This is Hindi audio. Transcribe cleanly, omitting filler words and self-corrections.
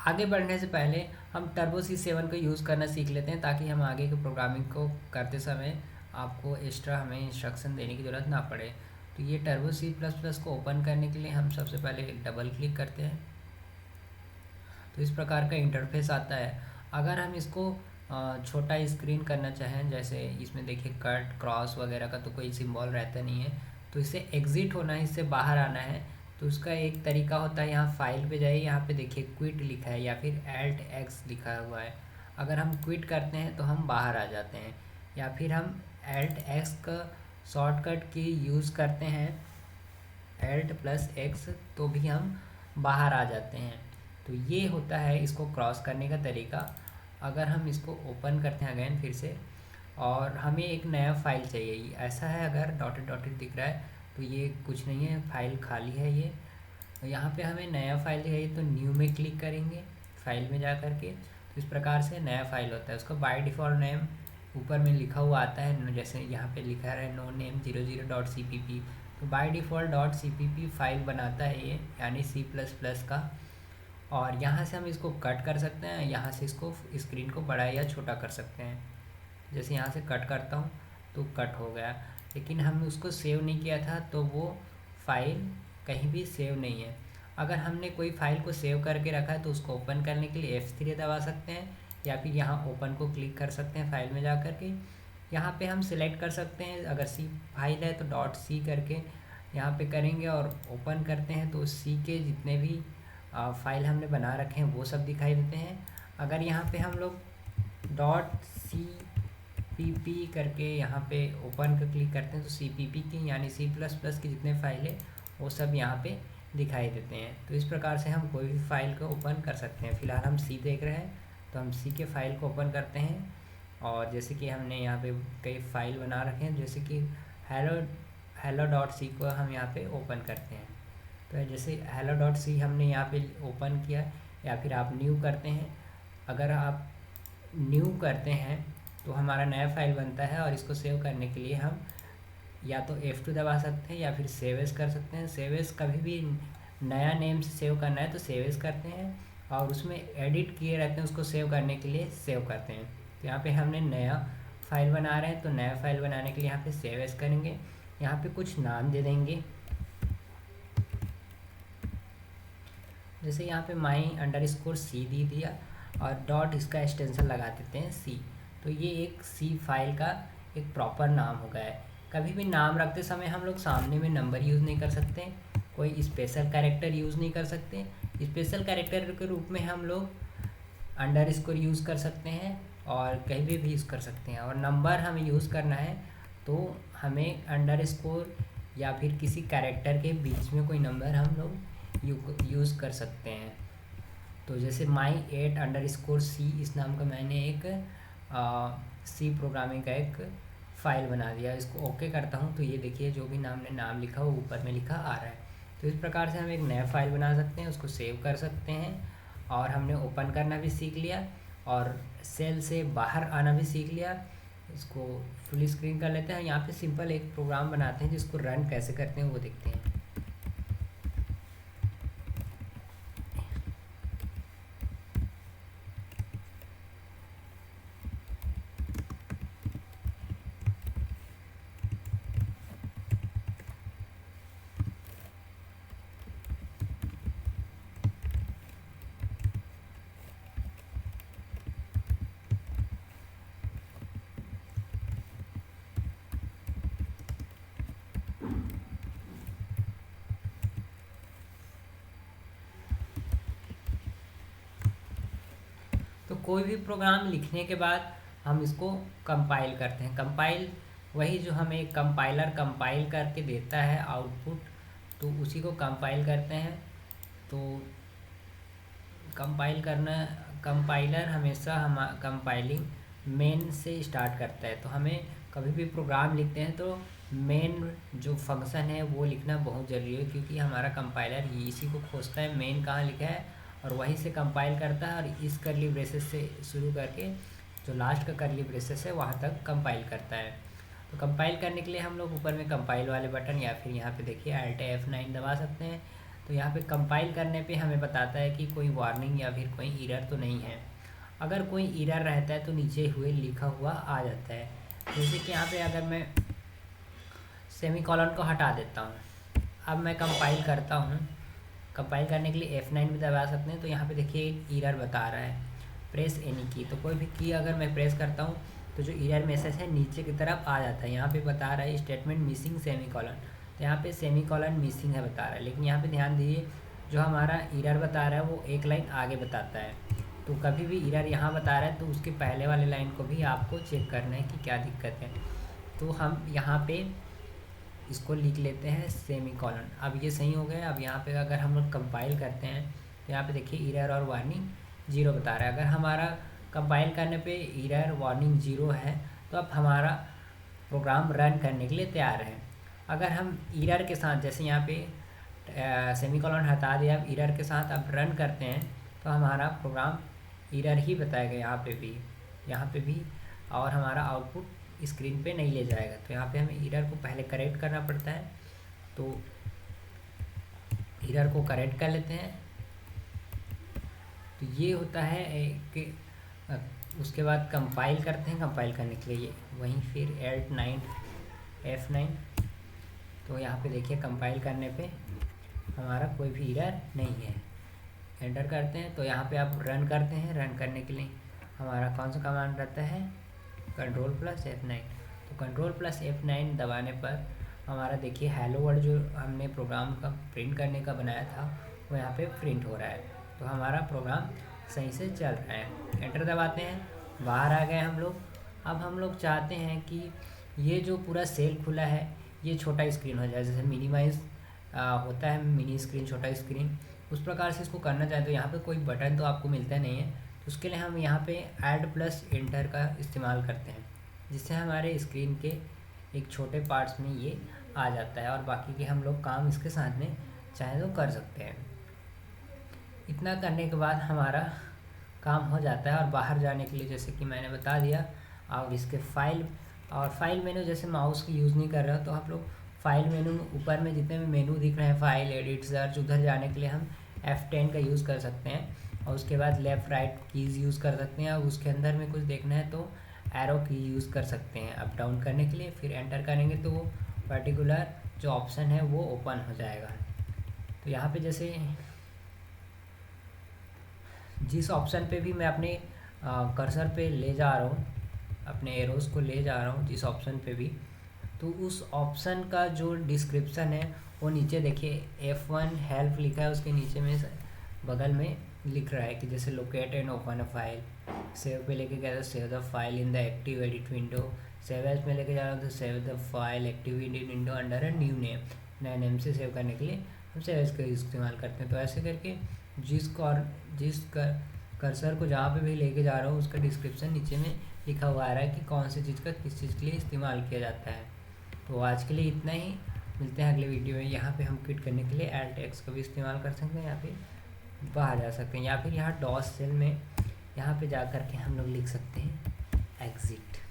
आगे बढ़ने से पहले हम टर्बो C7 को यूज़ करना सीख लेते हैं, ताकि हम आगे के प्रोग्रामिंग को करते समय आपको एक्स्ट्रा हमें इंस्ट्रक्शन देने की ज़रूरत ना पड़े। तो ये टर्बो C++ को ओपन करने के लिए हम सबसे पहले डबल क्लिक करते हैं, तो इस प्रकार का इंटरफेस आता है। अगर हम इसको छोटा स्क्रीन करना चाहें, जैसे इसमें देखिए कट क्रॉस वगैरह का तो कोई सिंबल रहता नहीं है, तो इससे एग्ज़िट होना है, इससे बाहर आना है, तो उसका एक तरीका होता है, यहाँ फाइल पे जाइए, यहाँ पे देखिए क्विट लिखा है या फिर Alt X लिखा हुआ है। अगर हम क्विट करते हैं तो हम बाहर आ जाते हैं, या फिर हम Alt X का शॉर्टकट की यूज़ करते हैं, Alt+X, तो भी हम बाहर आ जाते हैं। तो ये होता है इसको क्रॉस करने का तरीका। अगर हम इसको ओपन करते हैं अगेन फिर से, और हमें एक नया फाइल चाहिए, ऐसा है, अगर डॉटेड डॉटेड दिख रहा है तो ये कुछ नहीं है, फाइल खाली है ये। यहाँ पे हमें नया फाइल चाहिए तो न्यू में क्लिक करेंगे, फाइल में जा कर के, तो इस प्रकार से नया फाइल होता है। उसका बाय डिफ़ॉल्ट नेम ऊपर में लिखा हुआ आता है, जैसे यहाँ पे लिखा है नो नेम 00.cpp, तो बाय डिफ़ॉल्ट .cpp फाइल बनाता है ये, यानी C++ का। और यहाँ से हम इसको कट कर सकते हैं, यहाँ से इसको स्क्रीन को बड़ा या छोटा कर सकते हैं। जैसे यहाँ से कट करता हूँ तो कट हो गया, लेकिन हमने उसको सेव नहीं किया था तो वो फाइल कहीं भी सेव नहीं है। अगर हमने कोई फाइल को सेव करके रखा है तो उसको ओपन करने के लिए F3 दबा सकते हैं, या फिर यहाँ ओपन को क्लिक कर सकते हैं फाइल में जा कर के। यहाँ पे हम सिलेक्ट कर सकते हैं, अगर C फाइल है तो .c करके यहाँ पे करेंगे और ओपन करते हैं तो C के जितने भी फाइल हमने बना रखे हैं वो सब दिखाई देते हैं। अगर यहाँ पे हम लोग .cpp करके यहाँ पे ओपन का क्लिक करते हैं तो CPP की यानी C++ की जितने फाइल है वो सब यहाँ पे दिखाई देते हैं। तो इस प्रकार से हम कोई भी फाइल को ओपन कर सकते हैं। फ़िलहाल हम C देख रहे हैं तो हम C के फाइल को ओपन करते हैं, और जैसे कि हमने यहाँ पे कई फाइल बना रखे हैं, जैसे कि hello.c को हम यहाँ पे ओपन करते हैं। तो जैसे hello.c हमने यहाँ पे ओपन किया, या फिर आप न्यू करते हैं। अगर आप न्यू करते हैं तो हमारा नया फाइल बनता है, और इसको सेव करने के लिए हम या तो F2 दबा सकते हैं या फिर सेव एज कर सकते हैं। सेव एज कभी भी नया नेम से सेव करना है तो सेव एज करते हैं, और उसमें एडिट किए रहते हैं उसको सेव करने के लिए सेव करते हैं। तो यहाँ पे हमने नया फाइल बना रहे हैं तो नया फाइल बनाने के लिए यहाँ पे सेव एज करेंगे, यहाँ पे कुछ नाम दे देंगे, जैसे यहाँ पे my_c दे दिया, और डॉट इसका एक्सटेंशन लगा देते हैं C। तो ये एक C फाइल का एक प्रॉपर नाम हो गया है। कभी भी नाम रखते समय हम लोग सामने में नंबर यूज़ नहीं कर सकते, कोई स्पेशल कैरेक्टर यूज़ नहीं कर सकते। स्पेशल कैरेक्टर के रूप में हम लोग अंडरस्कोर यूज़ कर सकते हैं, और कहीं भी यूज़ कर सकते हैं। और नंबर हमें यूज़ करना है तो हमें अंडरस्कोर या फिर किसी कैरेक्टर के बीच में कोई नंबर हम लोग यूज़ कर सकते हैं। तो जैसे my8_c इस नाम का मैंने एक C प्रोग्रामिंग का एक फ़ाइल बना दिया। इसको ओके करता हूँ तो ये देखिए जो भी नाम लिखा हो ऊपर में लिखा आ रहा है। तो इस प्रकार से हम एक नया फाइल बना सकते हैं, उसको सेव कर सकते हैं, और हमने ओपन करना भी सीख लिया और सेल से बाहर आना भी सीख लिया। इसको फुल स्क्रीन कर लेते हैं। यहाँ पे सिंपल एक प्रोग्राम बनाते हैं जिसको रन कैसे करते हैं वो देखते हैं। तो कोई भी प्रोग्राम लिखने के बाद हम इसको कंपाइल करते हैं। कंपाइल वही जो हमें कंपाइलर कंपाइल करके देता है आउटपुट, तो उसी को कंपाइल करते हैं। तो कंपाइलर हमेशा हम कंपाइलिंग मेन से स्टार्ट करता है। तो हमें कभी भी प्रोग्राम लिखते हैं तो मेन जो फंक्शन है वो लिखना बहुत ज़रूरी है, क्योंकि हमारा कंपाइलर इसी को खोजता है मेन कहाँ लिखा है, और वहीं से कंपाइल करता है, और इस करली ब्रेसेस से शुरू करके जो लास्ट का करली ब्रेसेस है वहाँ तक कंपाइल करता है। तो कंपाइल करने के लिए हम लोग ऊपर में कंपाइल वाले बटन या फिर यहाँ पे देखिए Alt F9 दबा सकते हैं। तो यहाँ पे कंपाइल करने पे हमें बताता है कि कोई वार्निंग या फिर कोई एरर तो नहीं है। अगर कोई एरर रहता है तो नीचे हुए लिखा हुआ आ जाता है। जैसे कि यहाँ पे अगर मैं सेमीकोलन को हटा देता हूँ, अब मैं कंपाइल करता हूँ। कंपाइल करने के लिए F9 भी दबा सकते हैं। तो यहाँ पे देखिए एक एरर बता रहा है, प्रेस एनी की। तो कोई भी की अगर मैं प्रेस करता हूँ तो जो एरर मैसेज है नीचे की तरफ आ जाता है। यहाँ पे बता रहा है स्टेटमेंट मिसिंग सेमीकोलन, तो यहाँ पे सेमीकोलन मिसिंग है बता रहा है। लेकिन यहाँ पे ध्यान दीजिए, जो हमारा एरर बता रहा है वो एक लाइन आगे बताता है। तो कभी भी एरर यहाँ बता रहा है तो उसके पहले वाले लाइन को भी आपको चेक करना है कि क्या दिक्कत है। तो हम यहाँ पे इसको लिख लेते हैं सेमीकोलन। अब ये सही हो गया। अब यहाँ पे अगर हम लोग कंपाइल करते हैं तो यहाँ पे देखिए एरर और वार्निंग 0 बता रहा है। अगर हमारा कंपाइल करने पे एरर वार्निंग 0 है तो अब हमारा प्रोग्राम रन करने के लिए तैयार है। अगर हम एरर के साथ, जैसे यहाँ पे सेमीकोलन हटा दिया, अब एरर के साथ अब रन करते हैं तो हमारा प्रोग्राम एरर ही बताएगा यहाँ पे भी, और हमारा आउटपुट स्क्रीन पे नहीं ले जाएगा। तो यहाँ पे हमें एरर को पहले करेक्ट करना पड़ता है। तो एरर को करेक्ट कर लेते हैं। तो ये होता है कि उसके बाद कंपाइल करते हैं। कंपाइल करने के लिए वहीं फिर F9, तो यहाँ पे देखिए कंपाइल करने पे हमारा कोई भी एरर नहीं है। एंटर करते हैं तो यहाँ पे आप रन करते हैं। रन करने के लिए हमारा कौन सा कमांड रहता है, Ctrl+F9। तो Ctrl+F9 दबाने पर हमारा देखिए हेलो वर्ल्ड जो हमने प्रोग्राम का प्रिंट करने का बनाया था वो यहाँ पे प्रिंट हो रहा है। तो हमारा प्रोग्राम सही से चल रहा है। एंटर दबाते हैं, बाहर आ गए हम लोग। अब हम लोग चाहते हैं कि ये जो पूरा सेल खुला है ये छोटा स्क्रीन हो जाए, जैसे मिनिमाइज होता है मिनी स्क्रीन, छोटा स्क्रीन, उस प्रकार से इसको करना चाहते। तो यहाँ पे कोई बटन तो आपको मिलता नहीं है, तो उसके लिए हम यहाँ पे ऐड+एंटर का इस्तेमाल करते हैं, जिससे हमारे स्क्रीन के एक छोटे पार्ट्स में ये आ जाता है और बाकी के हम लोग काम इसके साथ में चाहे तो कर सकते हैं। इतना करने के बाद हमारा काम हो जाता है। और बाहर जाने के लिए जैसे कि मैंने बता दिया, और इसके फाइल मेनू, जैसे माउस की यूज़ नहीं कर रहे हो तो आप लोग फाइल मेनू में ऊपर में जितने भी मेनू दिख रहे हैं, फाइल, एडिट, सर्च, उधर जाने के लिए हम F10 का यूज़ कर सकते हैं। और उसके बाद लेफ़्ट राइट कीज़ यूज़ कर सकते हैं। और उसके अंदर में कुछ देखना है तो एरो की यूज़ कर सकते हैं अप डाउन करने के लिए। फिर एंटर करेंगे तो वो पर्टिकुलर जो ऑप्शन है वो ओपन हो जाएगा। तो यहाँ पे जैसे जिस ऑप्शन पे भी मैं अपने कर्सर पे ले जा रहा हूँ, अपने एरोज़ को ले जा रहा हूँ जिस ऑप्शन पे भी, तो उस ऑप्शन का जो डिस्क्रिप्शन है वो नीचे देखिए F1 हेल्प लिखा है, उसके नीचे में बगल में लिख रहा है कि जैसे locate and open a file, save पे लेके गया तो save the file in the active edit window, save as में लेके जा रहा हूँ तो save the file active edit window under a new name, नए नेम से सेव करने के लिए हम सेव एज का इस्तेमाल करते हैं। तो ऐसे करके जिस कर्सर को जहाँ पे भी लेके जा रहा हूँ उसका डिस्क्रिप्शन नीचे में लिखा हुआ आ रहा है कि कौन सी चीज़ का किस चीज़ के लिए इस्तेमाल किया जाता है। तो आज के लिए इतना ही, मिलते हैं अगले वीडियो में। यहाँ पे हम क्विट करने के लिए Alt+X का भी इस्तेमाल कर सकते हैं, या फिर बाहर जा सकते हैं, या फिर यहाँ DOS सेल में यहाँ पे जा कर के हम लोग लिख सकते हैं एग्ज़िट।